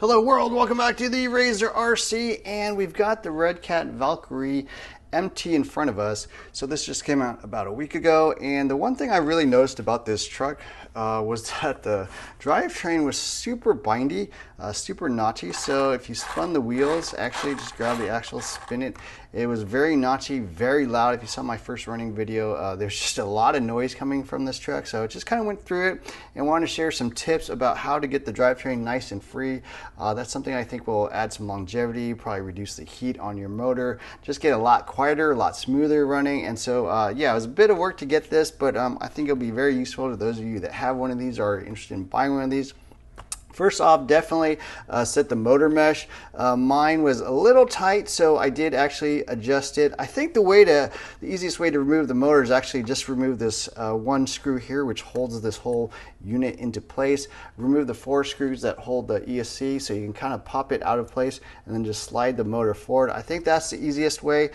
Hello world, welcome back to the Razor RC, and we've got the Redcat Valkyrie MT in front of us. So this just came out about a week ago, and the one thing I really noticed about this truck was that the drivetrain was super bindy, super knotty. So if you spun the wheels, actually just grab the axle, spin it, it was very knotty, very loud. If you saw my first running video, there's just a lot of noise coming from this truck. So I just kind of went through it and wanted to share some tips about how to get the drivetrain nice and free. That's something I think will add some longevity, probably reduce the heat on your motor, just get a lot quieter, a lot smoother running. And so yeah, it was a bit of work to get this, but I think it'll be very useful to those of you that have one of these or are interested in buying one of these. First off, definitely set the motor mesh. Mine was a little tight, so I did actually adjust it. I think the easiest way to remove the motor is actually just remove this one screw here, which holds this whole unit into place. Remove the 4 screws that hold the ESC, so you can kind of pop it out of place and then just slide the motor forward. I think that's the easiest way.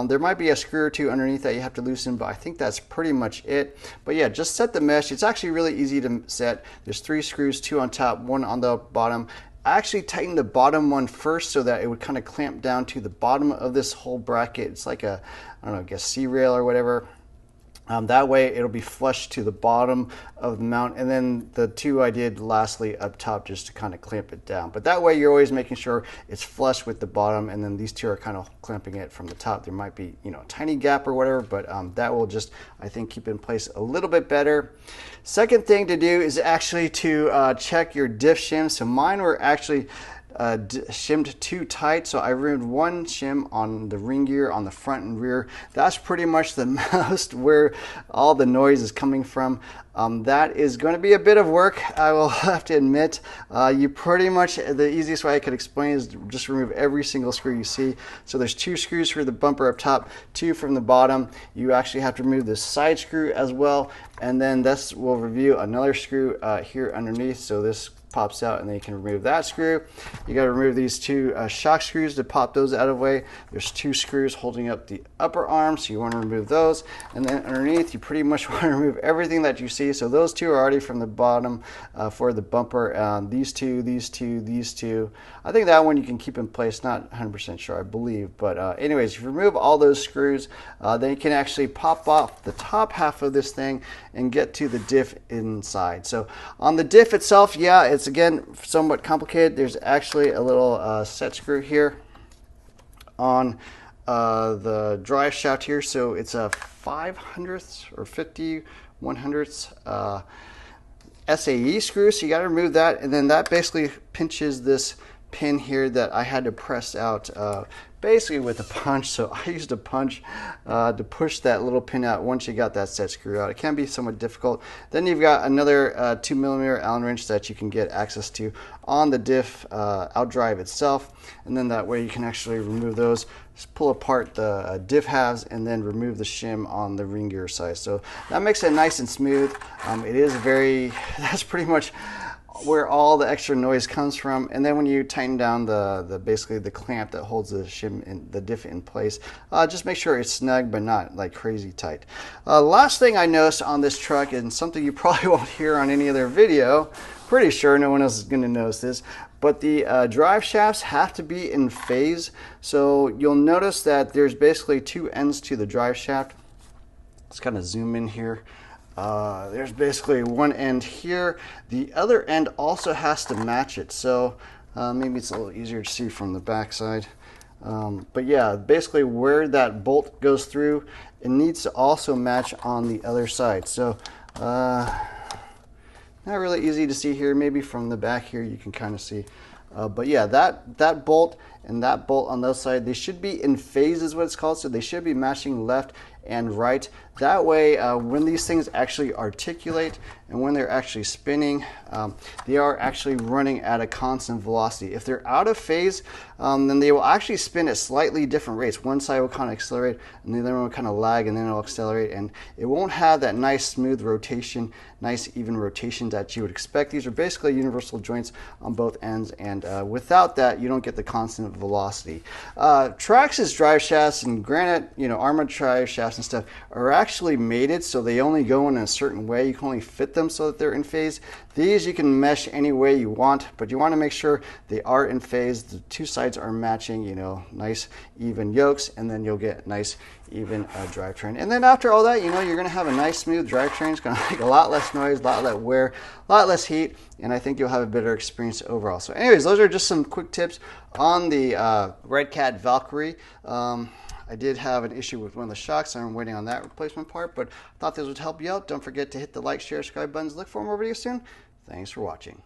There might be a screw or two underneath that you have to loosen, but I think that's pretty much it. But yeah, just set the mesh. It's actually really easy to set. There's 3 screws, 2 on top, 1 on the bottom. I actually tightened the bottom one first so that it would kind of clamp down to the bottom of this whole bracket. It's like a, I don't know, I guess C-rail or whatever. That way it'll be flush to the bottom of the mount, and then the 2 I did lastly up top just to kind of clamp it down. But that way you're always making sure it's flush with the bottom, and then these 2 are kind of clamping it from the top. There might be, you know, a tiny gap or whatever, but that will just, I think, keep it in place a little bit better. Second thing to do is actually to check your diff shims. So mine were actually shimmed too tight, so I removed 1 shim on the ring gear on the front and rear. That's pretty much the most where all the noise is coming from. That is going to be a bit of work, I will have to admit. You pretty much, the easiest way I could explain is just remove every single screw you see. So there's 2 screws for the bumper up top, 2 from the bottom. You actually have to remove this side screw as well, and then this will review another screw here underneath. So this pops out, and then you can remove that screw. You got to remove these 2 shock screws to pop those out of the way. There's 2 screws holding up the upper arm, so you want to remove those. And then underneath, you pretty much want to remove everything that you see. So those 2 are already from the bottom for the bumper. These 2, these 2, these 2. I think that one you can keep in place. Not 100% sure, I believe. But anyways, if you remove all those screws, then you can actually pop off the top half of this thing and get to the diff inside. So on the diff itself, yeah, it's again somewhat complicated. There's actually a little set screw here on the drive shaft here. So it's a 5/100ths or 50/100ths SAE screw. So you got to remove that, and then that basically pinches this pin here that I had to press out basically with a punch. So I used a punch to push that little pin out once you got that set screw out. It can be somewhat difficult. Then you've got another 2mm Allen wrench that you can get access to on the diff outdrive itself, and then that way you can actually remove those. Just pull apart the diff halves and then remove the shim on the ring gear side. So that makes it nice and smooth. It is very, that's pretty much where all the extra noise comes from. And then when you tighten down the basically the clamp that holds the shim in the diff in place, just make sure it's snug but not like crazy tight. Last thing I noticed on this truck, and something you probably won't hear on any other video, pretty sure no one else is going to notice this, but the drive shafts have to be in phase. So you'll notice that there's basically 2 ends to the drive shaft. Let's kind of zoom in here. There's basically one end here. The other end also has to match it. So maybe it's a little easier to see from the back side. But yeah, basically where that bolt goes through, it needs to also match on the other side. So not really easy to see here. Maybe from the back here you can kind of see. But yeah, that bolt and that bolt on the other side, they should be in phase is what it's called. So they should be matching left and right. That way, when these things actually articulate and when they're actually spinning, they are actually running at a constant velocity. If they're out of phase, then they will actually spin at slightly different rates. One side will kind of accelerate, and the other one will kind of lag, and then it'll accelerate, and it won't have that nice smooth rotation, nice even rotation that you would expect. These are basically universal joints on both ends, and without that, you don't get the constant velocity. Traxxas drive shafts, and granted, armored drive shafts and stuff are actually mated so they only go in a certain way. You can only fit them so that they're in phase. These you can mesh any way you want, but you want to make sure they are in phase. The two sides are matching, nice even yokes, and then you'll get nice even drivetrain. And then after all that, you're going to have a nice smooth drivetrain. It's going to make a lot less noise, a lot less wear, a lot less heat, and I think you'll have a better experience overall. So anyways, those are just some quick tips on the Redcat Valkyrie. I did have an issue with one of the shocks. I'm waiting on that replacement part, but I thought this would help you out. Don't forget to hit the like, share, subscribe buttons. Look for more videos soon. Thanks for watching.